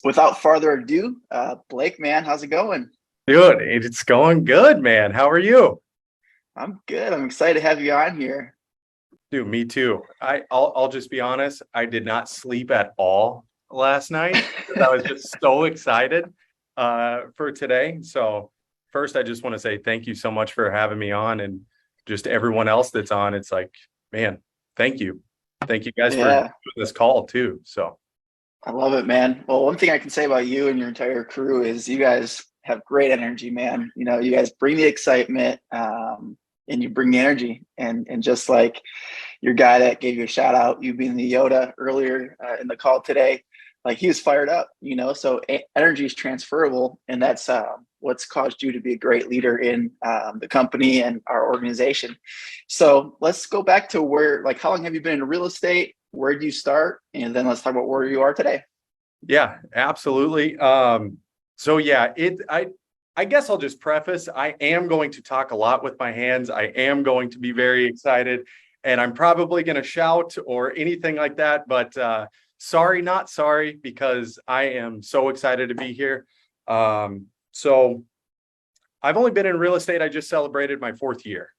Without further ado, Blake, man, how's it going? Dude, it's going good, man. How are you? I'm good. I'm excited to have you on here. Dude, me too. I'll just be honest. I did not sleep at all last night because I was just so excited for today. So first, I just want to say thank you so much for having me on, and just everyone else that's on. It's like, man, thank you, thank you guys for doing Yeah, this call too. So I love it, man. Well, one thing I can say about you and your entire crew is you guys have great energy, man. You know, you guys bring the excitement, and you bring the energy. And just like your guy that gave you a shout out, you being the Yoda earlier in the call today, like he was fired up, you know. So energy is transferable, and that's what's caused you to be a great leader in the company and our organization. So let's go back to where, like, how long have you been in real estate? Where did you start? And then let's talk about where you are today. yeah, absolutely. So yeah, I guess I'll just preface, I am going to talk a lot with my hands. I am going to be very excited, and I'm probably going to shout or anything like that, but sorry, not sorry, because I am so excited to be here. So I've only been in real estate. I just celebrated my fourth year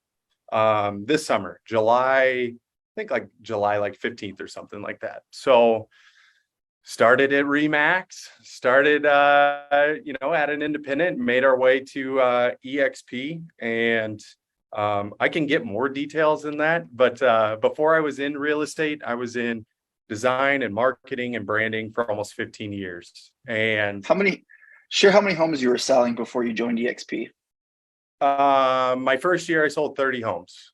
this summer, July, I think like July like 15th or something like that. So started at Remax, started at an independent, made our way to EXP, and I can get more details than that. But before I was in real estate, I was in design and marketing and branding for almost 15 years. And How many, share how many homes you were selling before you joined EXP? my first year, I sold 30 homes.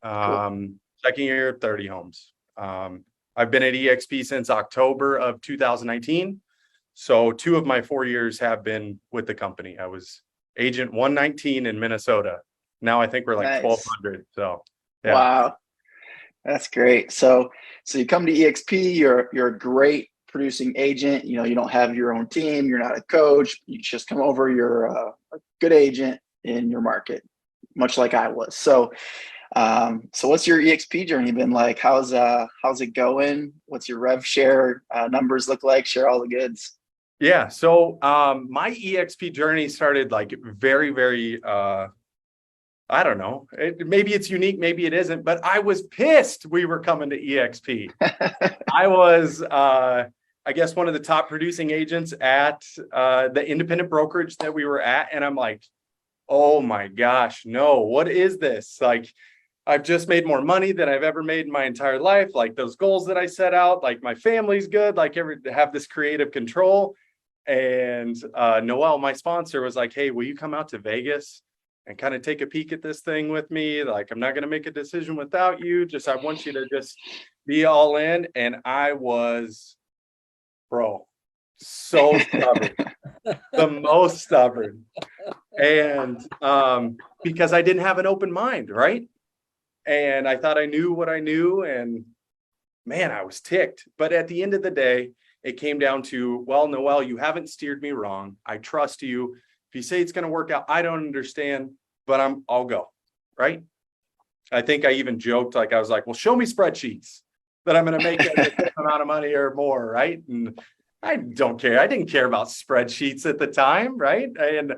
Cool. Second year, 30 homes. I've been at EXP since October of 2019. So 2 of my 4 years have been with the company. I was agent 119 in Minnesota. Now I think we're like Nice. 1,200. So yeah. Wow. That's great. So you come to EXP, you're a great producing agent. You know, you don't have your own team, you're not a coach, you just come over, you're a good agent in your market, much like I was. So what's your EXP journey been like? How's it going? What's your rev share numbers look like? Share all the goods. Yeah. So my EXP journey started like very, very I don't know. Maybe it's unique, maybe it isn't, but I was pissed we were coming to EXP. I was, I guess, one of the top producing agents at the independent brokerage that we were at. And I'm like, oh my gosh, no, what is this? Like, I've just made more money than I've ever made in my entire life. Like those goals that I set out, like my family's good, like have this creative control. And Noel, my sponsor, was like, hey, will you come out to Vegas and kind of take a peek at this thing with me? Like, I'm not going to make a decision without you. I want you to just be all in. And I was, bro, so stubborn, the most stubborn. And because I didn't have an open mind, right? And I thought I knew what I knew. And man, I was ticked. But at the end of the day, it came down to, well, Noel, you haven't steered me wrong. I trust you. If you say it's going to work out, I don't understand, but I'll go. Right. I think I even joked, like, I was like, well, show me spreadsheets that I'm going to make a certain amount of money or more. Right. And I don't care. I didn't care about spreadsheets at the time. Right. And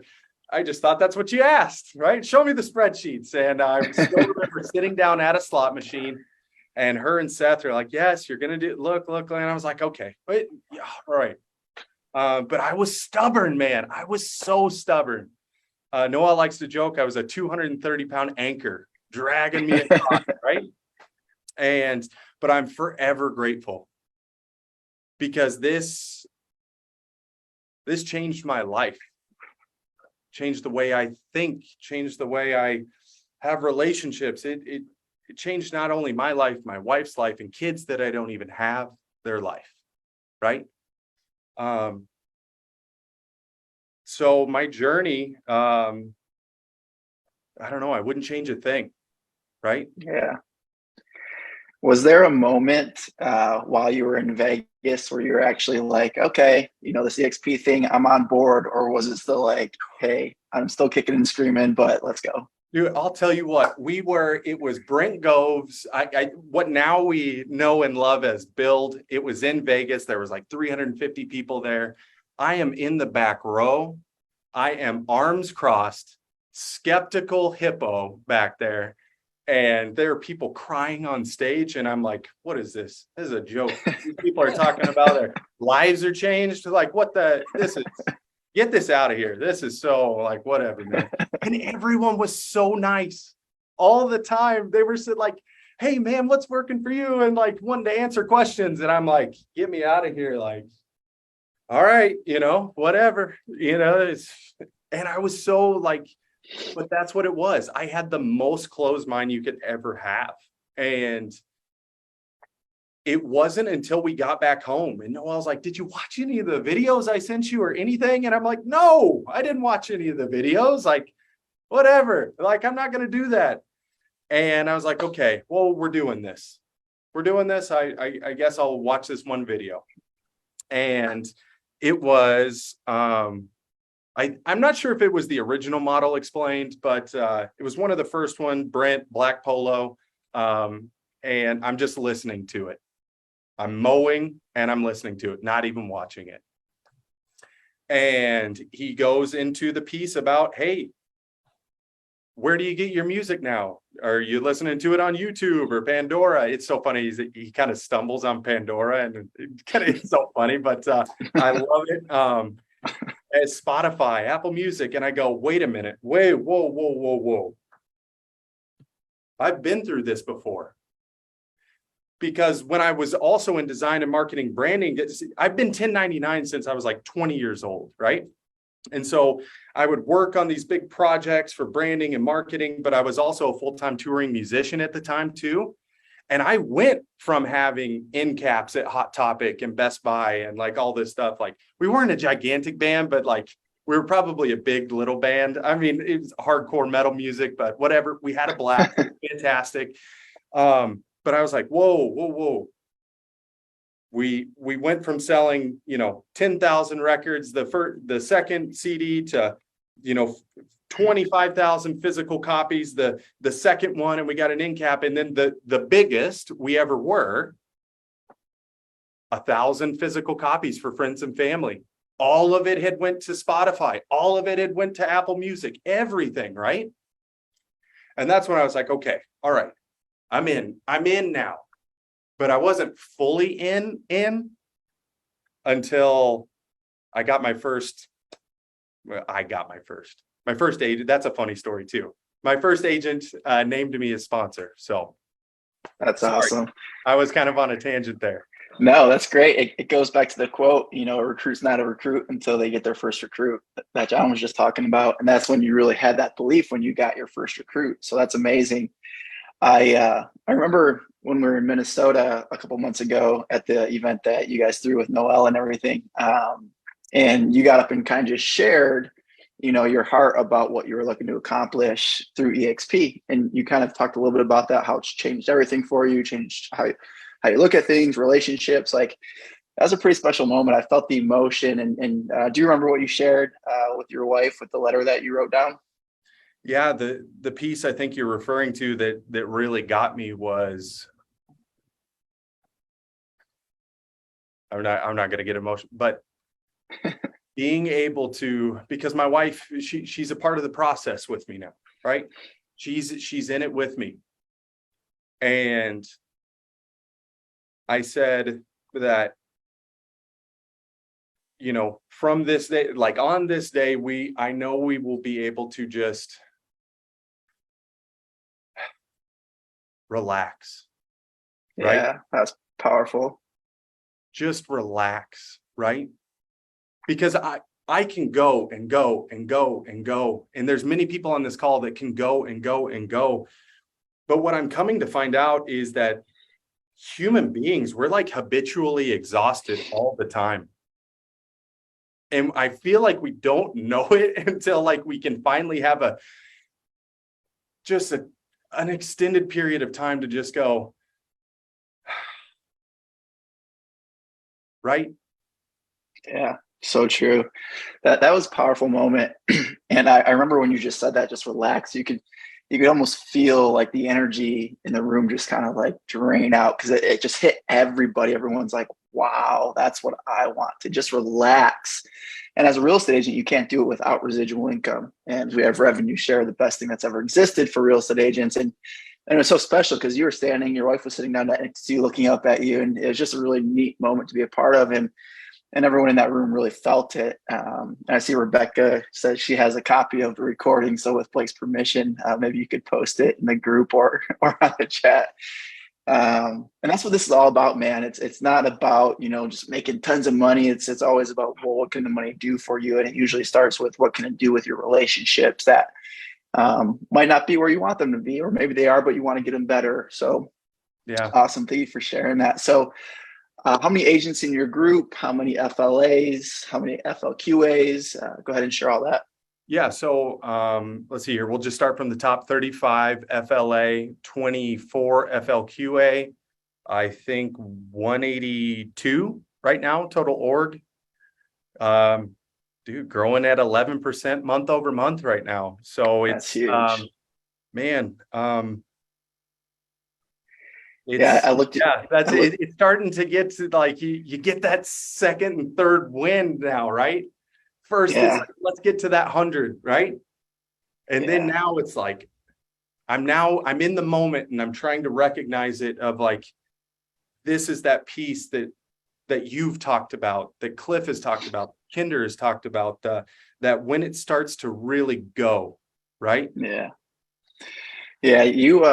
I just thought that's what you asked. Right. Show me the spreadsheets. And I still remember sitting down at a slot machine, and her and Seth are like, yes, you're going to do, look. And I was like, okay, wait, yeah, all right. But I was stubborn, man. I was so stubborn. Noah likes to joke, I was a 230-pound anchor dragging me across, right? But I'm forever grateful, because this changed my life, changed the way I think, changed the way I have relationships. It changed not only my life, my wife's life, and kids that I don't even have their life, right? So my journey, I don't know, I wouldn't change a thing, right? Yeah. Was there a moment while you were in Vegas where you were actually like, okay, you know, the CXP thing, I'm on board, or was it still like, hey, I'm still kicking and screaming, but let's go? Dude, I'll tell you what, it was Brent Gove's, what now we know and love as Build. It was in Vegas. There was like 350 people there. I am in the back row. I am arms crossed, skeptical hippo back there. And there are people crying on stage. And I'm like, what is this? This is a joke. These people are talking about their lives are changed. Like, get this out of here. This is so like, whatever, man. And everyone was so nice all the time. They were so like, hey, man, what's working for you? And like, wanted to answer questions. And I'm like, get me out of here. Like, all right, whatever, and I was so like, but that's what it was. I had the most closed mind you could ever have. And it wasn't until we got back home and Noelle's like, did you watch any of the videos I sent you or anything? And I'm like, no, I didn't watch any of the videos. Like, whatever, like, I'm not going to do that. And I was like, okay, well, we're doing this. I guess I'll watch this one video. And it was, I'm not sure if it was the original model explained, but it was one of the first one, Brent, black polo. And I'm just listening to it. I'm mowing and I'm listening to it, not even watching it. And he goes into the piece about, hey, where do you get your music now? Are you listening to it on YouTube or Pandora? It's so funny. He kind of stumbles on Pandora, and it's so funny, but I love it. As Spotify, Apple Music. And I go, wait a minute. Whoa. I've been through this before. Because when I was also in design and marketing branding, I've been 1099 since I was like 20 years old, right? And so I would work on these big projects for branding and marketing, but I was also a full-time touring musician at the time too. And I went from having end caps at Hot Topic and Best Buy and like all this stuff. Like, we weren't a gigantic band, but like we were probably a big little band. I mean, it was hardcore metal music, but whatever. We had a blast. Fantastic. But I was like, whoa. We went from selling, 10,000 records, the second CD to, 25,000 physical copies, the second one, and we got an end cap. And then the biggest we ever were, 1,000 physical copies for friends and family. All of it had went to Spotify. All of it had went to Apple Music, everything, right? And that's when I was like, okay, all right, I'm in now. But I wasn't fully in until I got my first. My first agent. That's a funny story too. My first agent named me as sponsor. So that's awesome. I was kind of on a tangent there. No, that's great. It goes back to the quote, a recruit's not a recruit until they get their first recruit, that John was just talking about. And that's when you really had that belief, when you got your first recruit. So that's amazing. I remember when we were in Minnesota a couple months ago at the event that you guys threw with Noelle and everything. And you got up and kind of just shared, your heart about what you were looking to accomplish through EXP. And you kind of talked a little bit about that, how it's changed everything for you, changed how you look at things, relationships. Like, that was a pretty special moment. I felt the emotion. And do you remember what you shared with your wife with the letter that you wrote down? Yeah, the piece I think you're referring to that really got me was, I'm not going to get emotional, but being able to, because my wife, she's a part of the process with me now, right? She's in it with me. And I said that, from this day, like on this day, I know we will be able to just relax. Right? Yeah, that's powerful. Just relax, right? Because I can go and go and go and go. And there's many people on this call that can go and go and go. But what I'm coming to find out is that human beings, we're like habitually exhausted all the time. And I feel like we don't know it until like we can finally have an extended period of time to just go, right? Yeah, so true. That was a powerful moment. And I remember when you just said that, just relax, you could almost feel like the energy in the room just kind of like drain out, because it just hit everybody. Everyone's like, wow, that's what I want, to just relax. And as a real estate agent, you can't do it without residual income. And we have revenue share, the best thing that's ever existed for real estate agents. And it was so special because you were standing, your wife was sitting down next to you, looking up at you. And it was just a really neat moment to be a part of. And everyone in that room really felt it. And I see Rebecca says she has a copy of the recording. So with Blake's permission, maybe you could post it in the group or on the chat. And that's what this is all about, man. It's not about, just making tons of money. It's always about, well, what can the money do for you? And it usually starts with what can it do with your relationships that might not be where you want them to be, or maybe they are, but you want to get them better. So Yeah. awesome. Thank you for sharing that. So how many agents in your group? How many FLAs? How many FLQAs? Go ahead and share all that. Yeah. So let's see here. We'll just start from the top: 35 FLA, 24 FLQA. I think 182 right now, total org. Dude, growing at 11% month over month right now. So That's huge. Man, Yeah, I looked at, that's it. It's starting to get to like you get that second and third win now, right? First, it's like, let's get to that 100, right? And then now it's like I'm in the moment and I'm trying to recognize it of like, this is that piece that you've talked about, that Cliff has talked about, Kinder has talked about, that when it starts to really go, right? Yeah, you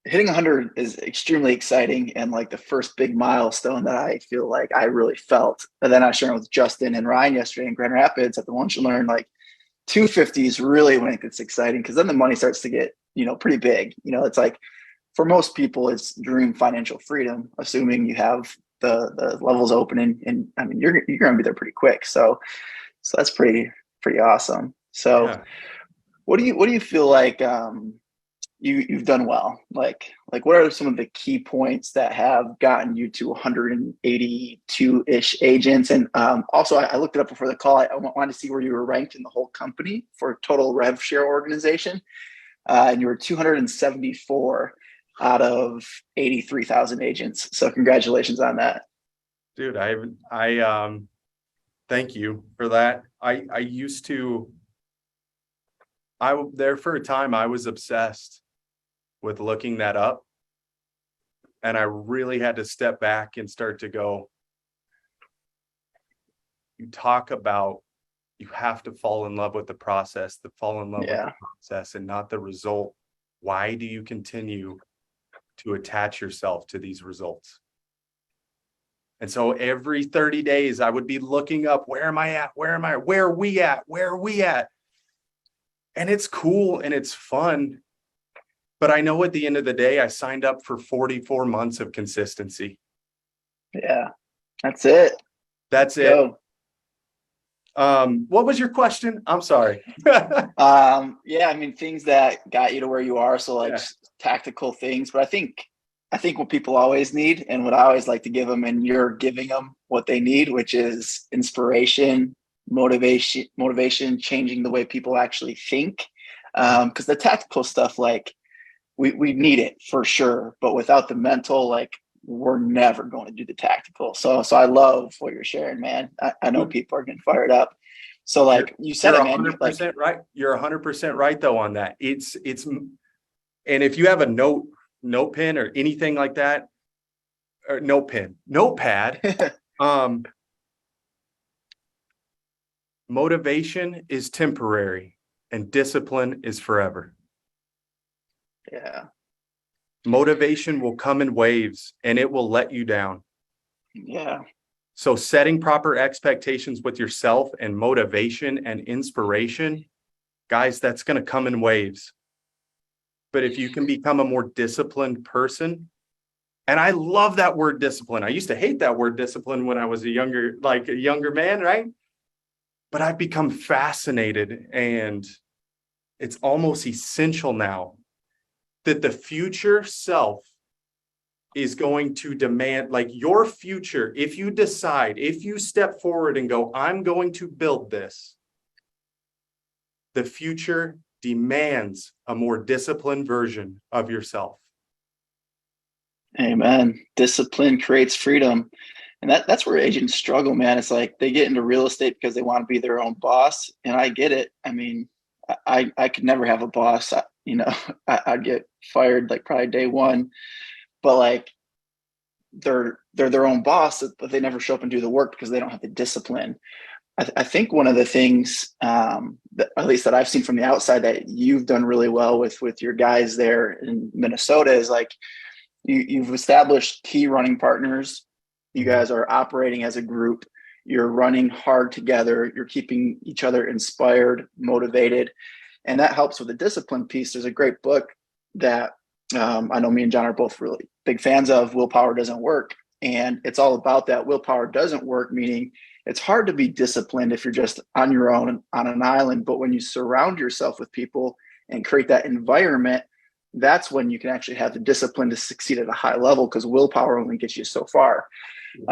hitting 100 is extremely exciting, and like the first big milestone that I feel like I really felt. And then I was sharing with Justin and Ryan yesterday in Grand Rapids at the Lunch and Learn, like 250 is really when it gets exciting, because then the money starts to get, pretty big. It's like for most people, it's dream financial freedom, assuming you have the levels open, and I mean you're gonna be there pretty quick. So that's pretty awesome. So what do you feel like you've done well? Like what are some of the key points that have gotten you to 182-ish agents? And also I looked it up before the call. I wanted to see where you were ranked in the whole company for total rev share organization. And you were 274 out of 83,000 agents. So congratulations on that. Dude, I thank you for that. There for a time, I was obsessed with looking that up. And I really had to step back and start to go, you talk about, you have to fall in love with the process, with the process and not the result. Why do you continue to attach yourself to these results? And so every 30 days, I would be looking up, where am I at? Where are we at? Where are we at? And it's cool and it's fun. But I know at the end of the day, I signed up for 44 months of consistency. Yeah, that's it. That's it. What was your question? I'm sorry. Yeah, I mean, things that got you to where you are. So like tactical things, but I think what people always need, and what I always like to give them, and you're giving them what they need, which is inspiration, motivation, changing the way people actually think. Because the tactical stuff, like we need it for sure, but without the mental, like we're never going to do the tactical. So I love what you're sharing, man. I know people are getting fired up. So like you said, you're it, man, 100% right. You're 100% right though on that. It's, and if you have a note pen or anything like that, or notepad, motivation is temporary and discipline is forever. Yeah. Motivation will come in waves and it will let you down. Yeah. So setting proper expectations with yourself and motivation and inspiration, guys, that's going to come in waves. But if you can become a more disciplined person, and I love that word discipline. I used to hate that word discipline when I was a younger man, right? But I've become fascinated, and it's almost essential now that the future self is going to demand, like your future, if you step forward and go, I'm going to build this, the future demands a more disciplined version of yourself. Amen. Discipline creates freedom. And that's where agents struggle, man. It's like they get into real estate because they want to be their own boss. And I get it. I mean, I could never have a boss. I'd get fired like probably day one. But like they're their own boss, but they never show up and do the work because they don't have the discipline. I think one of the things, that, at least that I've seen from the outside, that you've done really well with your guys there in Minnesota is like you've established key running partners. You guys are operating as a group. You're running hard together. You're keeping each other inspired, motivated, and that helps with the discipline piece. There's a great book that I know me and John are both really big fans of, Willpower Doesn't Work. And it's all about that. Willpower doesn't work, meaning it's hard to be disciplined if you're just on your own on an island. But when you surround yourself with people and create that environment, that's when you can actually have the discipline to succeed at a high level, because willpower only gets you so far. So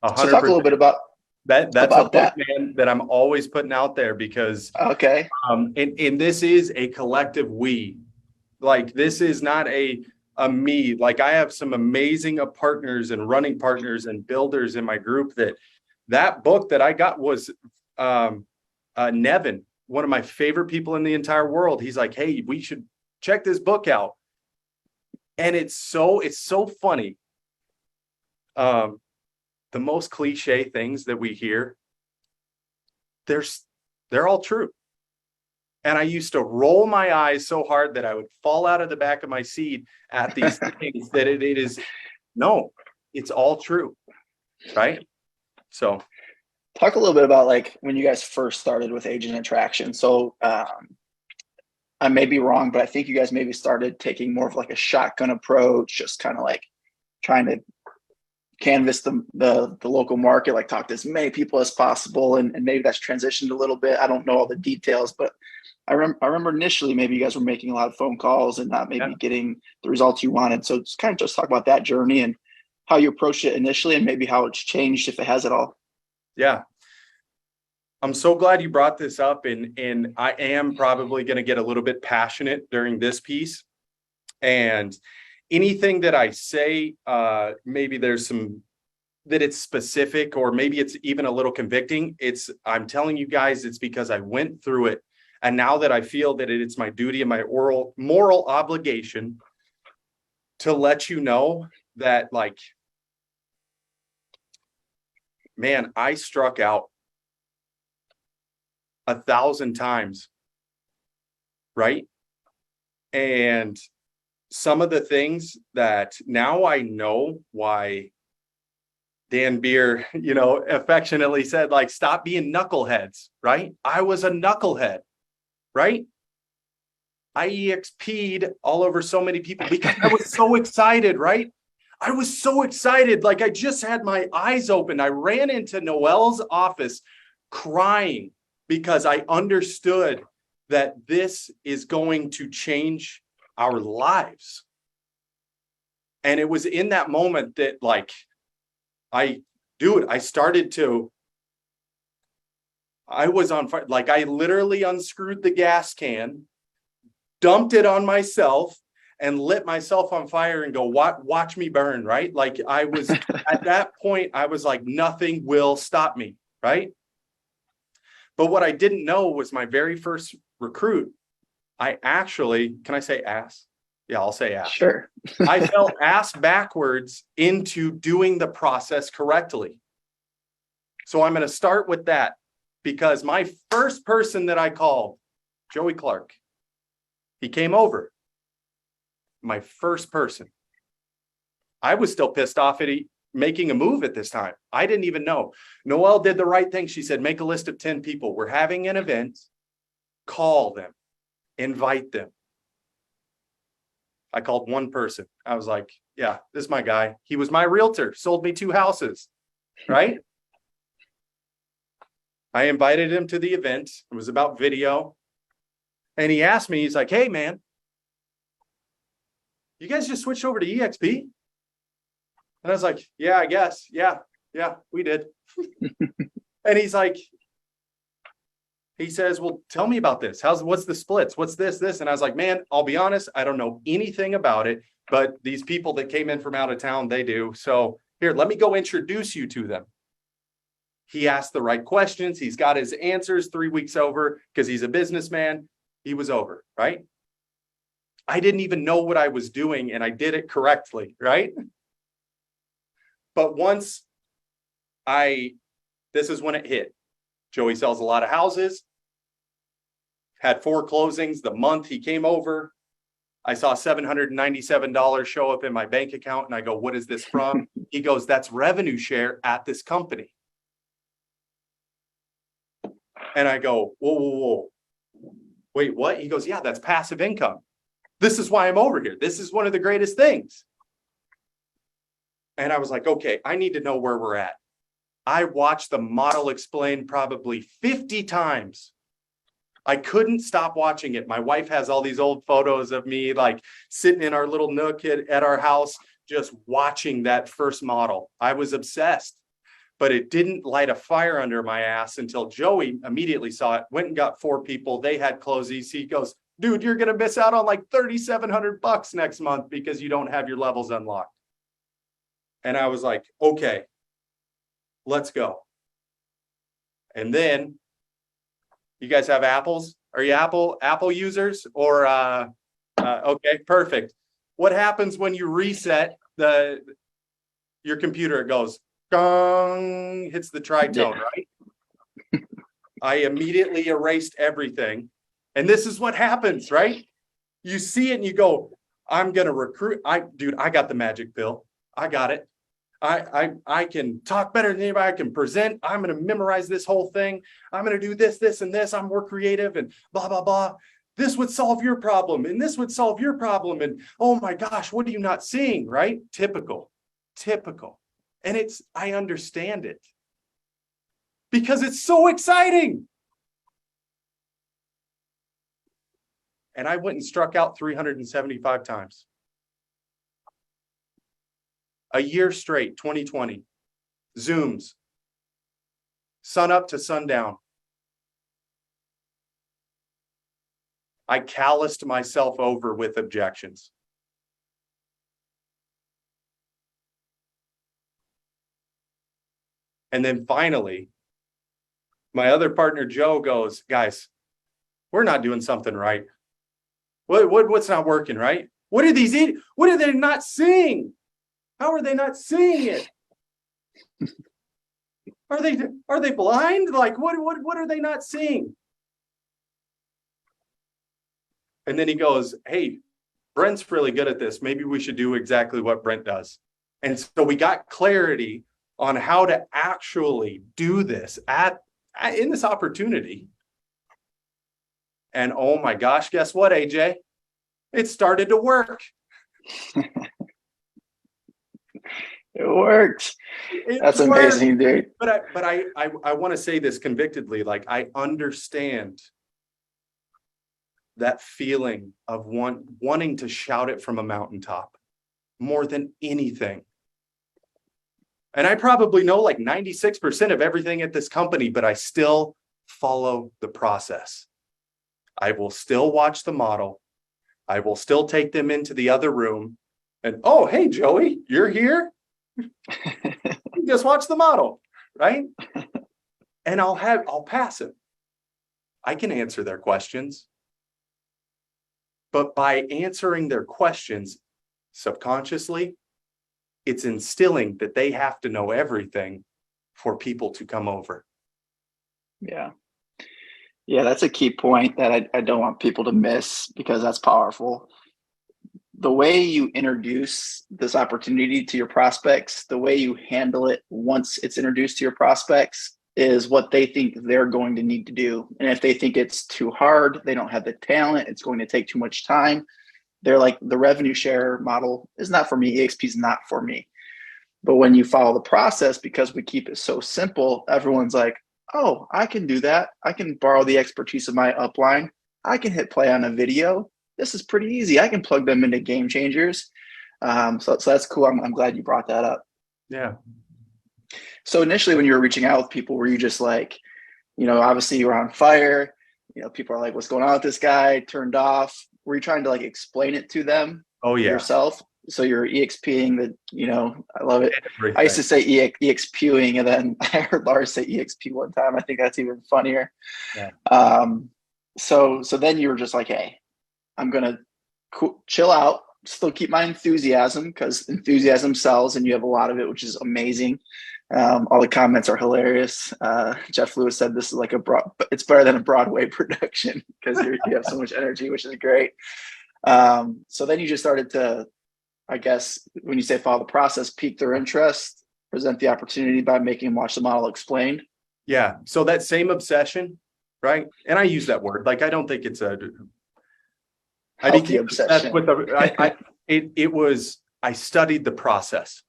talk a little bit about that. That's about a book, man, that I'm always putting out there because, okay. And this is a collective we. Like, this is not a me. Like, I have some amazing partners and running partners and builders in my group. That book that I got was Nevin, one of my favorite people in the entire world. He's like, hey, we should check this book out. And it's so funny. The most cliche things that we hear, they're all true. And I used to roll my eyes so hard that I would fall out of the back of my seat at these things that it is, no, it's all true. Right. So talk a little bit about like when you guys first started with Agent Attraction. So I may be wrong, but I think you guys maybe started taking more of like a shotgun approach, just kind of like trying to canvas the local market, like talk to as many people as possible. And maybe that's transitioned a little bit. I don't know all the details, but I remember initially maybe you guys were making a lot of phone calls and not maybe getting the results you wanted. So it's kind of just talk about that journey and how you approached it initially and maybe how it's changed, if it has at all. Yeah. I'm so glad you brought this up, and I am probably going to get a little bit passionate during this piece. And anything that I say, maybe there's some that it's specific, or maybe it's even a little convicting. I'm telling you guys, it's because I went through it. And now that I feel that it's my duty and my moral obligation to let you know that, like, man, I struck out 1,000 times, right? And some of the things that now I know why Dan Beer, affectionately said, like, stop being knuckleheads, right? I was a knucklehead, right? I EXP'd all over so many people because I was so excited, right? I was so excited. Like, I just had my eyes open. I ran into Noelle's office crying because I understood that this is going to change our lives. And it was in that moment that, like, I was on fire. Like, I literally unscrewed the gas can, dumped it on myself, and lit myself on fire and go, watch me burn, right? Like, I was at that point, I was like, nothing will stop me, right? But what I didn't know was my very first recruit, I actually, can I say ass? Yeah, I'll say ass. Sure. I fell ass backwards into doing the process correctly. So I'm going to start with that, because my first person that I called, Joey Clark, he came over. My first person. I was still pissed off at making a move at this time. I didn't even know. Noelle did the right thing. She said, make a list of 10 people. We're having an event. Call them. Invite them. I called one person. I was like, yeah, this is my guy. He was my realtor. Sold me 2 houses. Right? I invited him to the event. It was about video. And he asked me, he's like, hey, man, you guys just switched over to EXP? And I was like, yeah, I guess. Yeah, we did. And he says, well, tell me about this. What's the splits? What's this? And I was like, man, I'll be honest, I don't know anything about it, but these people that came in from out of town, they do. So Here, let me go introduce you to them. He asked the right questions. He's got his answers. 3 weeks over, because he's a businessman. He was over, right? I didn't even know what I was doing, and I did it correctly, right? But once this is when it hit. Joey sells a lot of houses, had 4 closings the month he came over. I saw $797 show up in my bank account, and I go, what is this from? He goes, that's revenue share at this company. And I go, whoa. Wait, what? He goes, yeah, that's passive income. This is why I'm over here. This is one of the greatest things. And I was like, okay, I need to know where we're at. I watched the model explained probably 50 times. I couldn't stop watching it. My wife has all these old photos of me like sitting in our little nook at our house, just watching that first model. I was obsessed, but it didn't light a fire under my ass until Joey immediately saw it, went and got 4 people. They had closes. He goes, dude, you're going to miss out on like $3,700 next month because you don't have your levels unlocked. And I was like, okay, let's go. And then you guys have Apples? Are you Apple users or okay, perfect. What happens when you reset your computer? It goes gong, hits the tritone, right? I immediately erased everything. And this is what happens, right? You see it and you go, I'm gonna recruit. Dude, I got the magic pill. I got it. I can talk better than anybody. I can present. I'm going to memorize this whole thing. I'm going to do this, this, and this. I'm more creative and blah, blah, blah. This would solve your problem. And this would solve your problem. And oh my gosh, what are you not seeing? Right? Typical. And I understand it because it's so exciting. And I went and struck out 375 times. A year straight, 2020, Zooms, sun up to sundown. I calloused myself over with objections. And then finally, my other partner, Joe, goes, guys, we're not doing something right. What's not working, right? What are they not seeing? How are they not seeing it? Are they blind? Like what are they not seeing? And then he goes, hey, Brent's really good at this. Maybe we should do exactly what Brent does. And so we got clarity on how to actually do this in this opportunity. And oh my gosh, guess what, AJ? It started to work. It works. That's amazing, dude. But I want to say this convictedly. Like, I understand that feeling of wanting to shout it from a mountaintop more than anything. And I probably know like 96% of everything at this company, but I still follow the process. I will still watch the model. I will still take them into the other room and, oh, hey, Joey, you're here? Just watch the model, right? And I'll pass it. I can answer their questions. But by answering their questions subconsciously, it's instilling that they have to know everything for people to come over. Yeah. Yeah, that's a key point that I don't want people to miss because that's powerful. The way you introduce this opportunity to your prospects, the way you handle it once it's introduced to your prospects is what they think they're going to need to do. And if they think it's too hard, they don't have the talent, it's going to take too much time, they're like, the revenue share model is not for me, EXP is not for me. But when you follow the process, because we keep it so simple, everyone's like, oh, I can do that. I can borrow the expertise of my upline. I can hit play on a video. This is pretty easy. I can plug them into Game Changers. So that's cool. I'm glad you brought that up. Yeah. So initially when you were reaching out with people, were you just like, obviously you were on fire, people are like, what's going on with this guy? Turned off. Were you trying to like explain it to them? Oh yeah. Yourself? So you're EXPing the, I love it. I used Everything. to say EXPing, and then I heard Lars say EXP one time. I think that's even funnier. Yeah. So then you were just like, hey, I'm gonna chill out, still keep my enthusiasm, because enthusiasm sells, and you have a lot of it, which is amazing. All the comments are hilarious. Jeff Lewis said this is like it's better than a Broadway production because you have so much energy, which is great. So then you just started to, I guess, when you say follow the process, pique their interest, present the opportunity by making them watch the model explained. Yeah. So that same obsession, right? And I use that word. Like, I don't think it's a I Healthy became obsessed obsession. with I studied the process.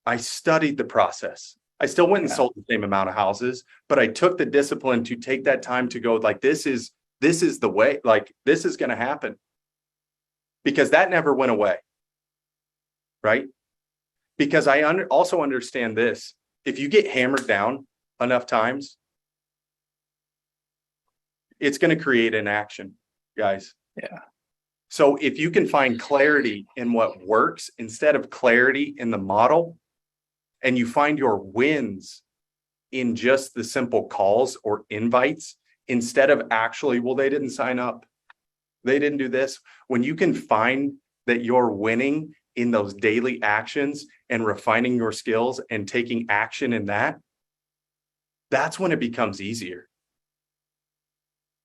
I studied the process. I still went and sold the same amount of houses, but I took the discipline to take that time to go, like, this is the way, like, this is going to happen, because that never went away. Right. Because I also understand this. If you get hammered down enough times, it's going to create inaction, guys. Yeah. So if you can find clarity in what works instead of clarity in the model, and you find your wins in just the simple calls or invites instead of actually, well, they didn't sign up, they didn't do this. When you can find that you're winning in those daily actions and refining your skills and taking action in that, that's when it becomes easier.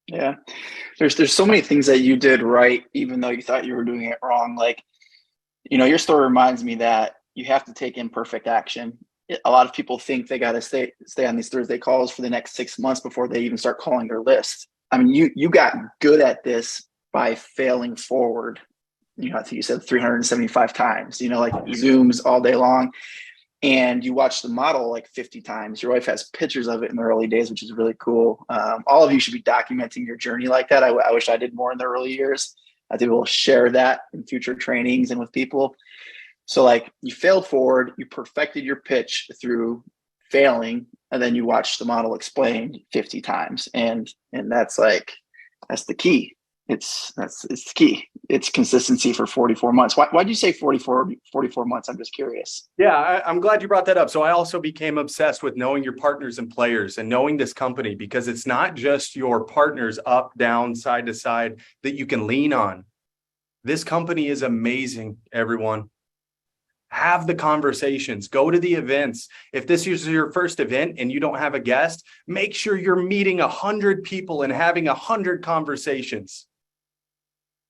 Yeah. There's so many things that you did right, even though you thought you were doing it wrong. Like, your story reminds me that you have to take imperfect action. A lot of people think they got to stay on these Thursday calls for the next 6 months before they even start calling their list. I mean, you got good at this by failing forward. I think you said 375 times, like Zooms all day long. And you watch the model like 50 times. Your wife has pictures of it in the early days, which is really cool. All of you should be documenting your journey like that. I wish I did more in the early years. I think we'll share that in future trainings and with people. So like, you failed forward, you perfected your pitch through failing, and then you watch the model explained 50 times. And that's the key. It's the key. It's consistency for 44 months. Why'd you say 44 months? I'm just curious. Yeah, I'm glad you brought that up. So I also became obsessed with knowing your partners and players and knowing this company, because it's not just your partners up, down, side to side that you can lean on. This company is amazing, everyone. Have the conversations, go to the events. If this is your first event and you don't have a guest, make sure you're meeting 100 people and having 100 conversations.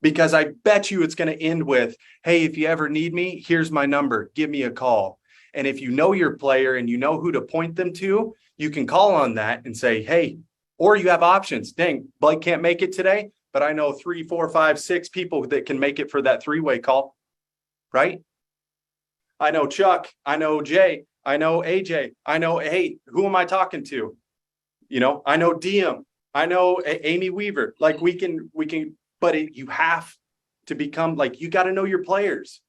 Because I bet you it's going to end with, hey, if you ever need me, here's my number, give me a call. And if you know your player and you know who to point them to, you can call on that and say, hey, or you have options. Dang, Blake can't make it today, but I know 3, 4, 5, 6 people that can make it for that 3-way call, right? I know Chuck, I know Jay, I know AJ, I know, hey, who am I talking to? I know Diem, I know Amy Weaver. Like, we can, but you have to become, like, you got to know your players.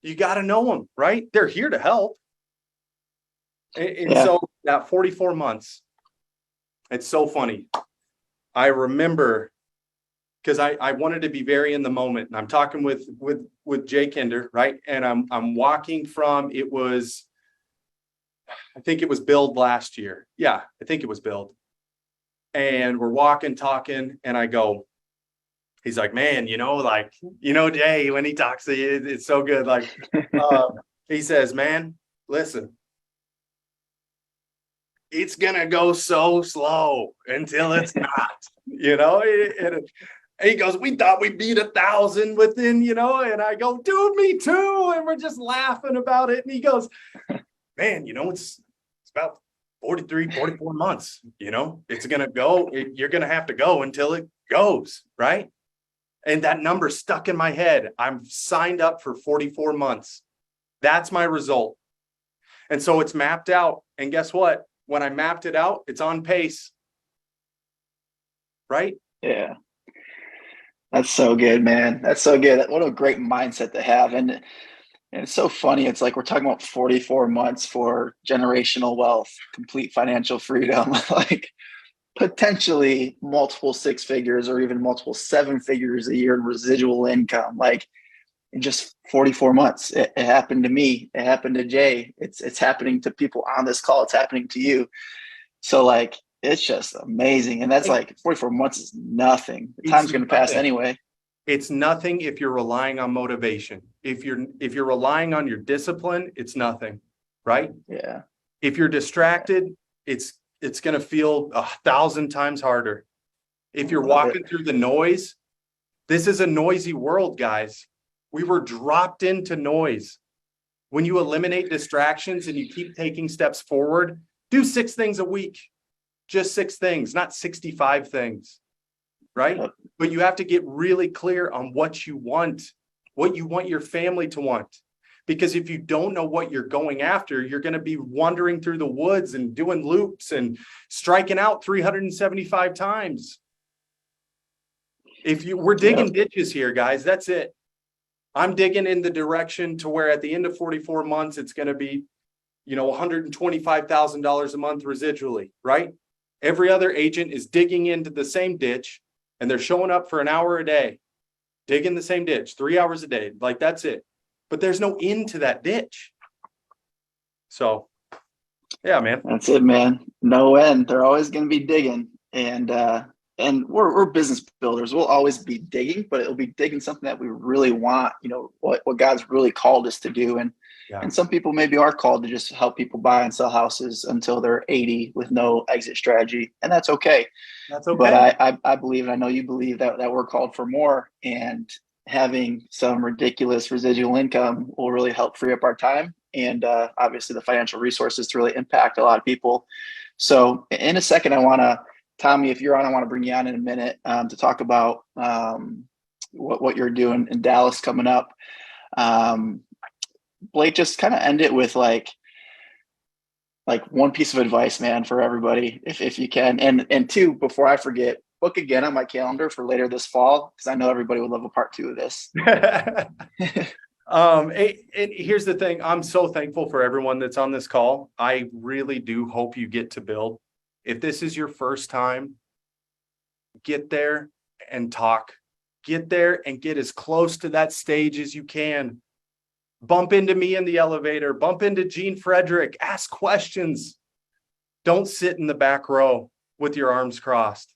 You got to know them, right? They're here to help. And so that 44 months, it's so funny. I remember, because I wanted to be very in the moment, and I'm talking with Jay Kinder, right? And I'm walking from, I think it was Build last year. Yeah, I think it was Build. And we're walking, talking, and I go, he's like, man, Jay, when he talks to you, it's so good. Like, he says, man, listen, it's going to go so slow until it's not, and he goes, we thought we beat 1,000 within, and I go, dude, me too. And we're just laughing about it. And he goes, man, it's about 43, 44 months, it's going to go, you're going to have to go until it goes, right? And that number stuck in my head. I'm signed up for 44 months. That's my result. And so it's mapped out. And guess what? When I mapped it out, it's on pace. Right? Yeah. That's so good, man. That's so good. What a great mindset to have. And it's so funny. It's like we're talking about 44 months for generational wealth, complete financial freedom, like potentially multiple 6 figures or even multiple 7 figures a year in residual income. Like, in just 44 months. It happened to me. It happened to Jay. It's happening to people on this call. It's happening to you. So like, it's just amazing. And that's like 44 months is nothing. The time's going to pass anyway. It's nothing if you're relying on motivation. If you're relying on your discipline, it's nothing, right? Yeah. If you're distracted, it's going to feel 1,000 times harder. If you're walking through the noise, this is a noisy world, guys. We were dropped into noise. When you eliminate distractions and you keep taking steps forward, do 6 things a week. Just 6 things, not 65 things, right? But you have to get really clear on what you want your family to want. Because if you don't know what you're going after, you're going to be wandering through the woods and doing loops and striking out 375 times. We're digging ditches here, guys, that's it. I'm digging in the direction to where at the end of 44 months, it's going to be, $125,000 a month residually, right? Every other agent is digging into the same ditch and they're showing up for an hour a day, digging the same ditch, 3 hours a day. Like, that's it. But there's no end to that ditch. So, yeah, man. That's it, man. No end. They're always going to be digging. And we're business builders. We'll always be digging, but it'll be digging something that we really want, what God's really called us to do. And some people maybe are called to just help people buy and sell houses until they're 80 with no exit strategy. And that's okay. That's okay. But I believe, and I know you believe that we're called for more, and having some ridiculous residual income will really help free up our time. And obviously the financial resources to really impact a lot of people. So in a second, Tommy, if you're on, I want to bring you on in a minute to talk about what you're doing in Dallas coming up. Blake, just kind of end it with like one piece of advice, man, for everybody, if you can. And 2, before I forget, book again on my calendar for later this fall, because I know everybody would love a part 2 of this. And here's the thing. I'm so thankful for everyone that's on this call. I really do hope you get to build. If this is your first time, get there and talk. Get there and get as close to that stage as you can. Bump into me in the elevator. Bump into Gene Frederick. Ask questions. Don't sit in the back row with your arms crossed.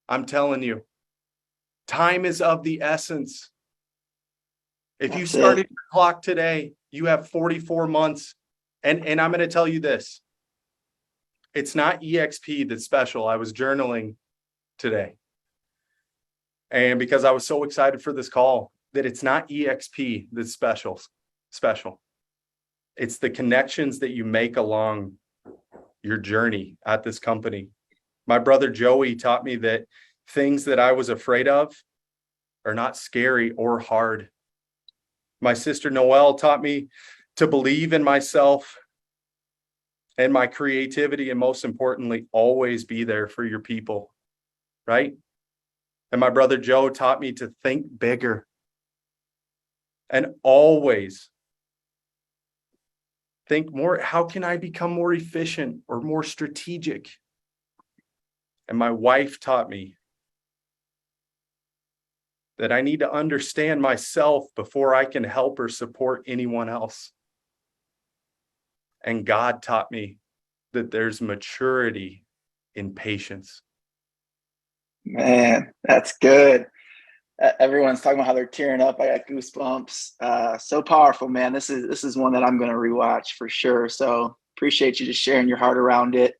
I'm telling you, time is of the essence. If you started your clock today, you have 44 months. And I'm going to tell you this. It's not EXP that's special. I was journaling today. And because I was so excited for this call, that it's not EXP that's special. It's the connections that you make along your journey at this company. My brother Joey taught me that things that I was afraid of are not scary or hard. My sister Noelle taught me to believe in myself and my creativity, and most importantly, always be there for your people, right? And my brother Joe taught me to think bigger and always think more. How can I become more efficient or more strategic? And my wife taught me that I need to understand myself before I can help or support anyone else. And God taught me that there's maturity in patience. Man, that's good. Everyone's talking about how they're tearing up. I got goosebumps. So powerful, man. This is one that I'm going to rewatch for sure. So appreciate you just sharing your heart around it.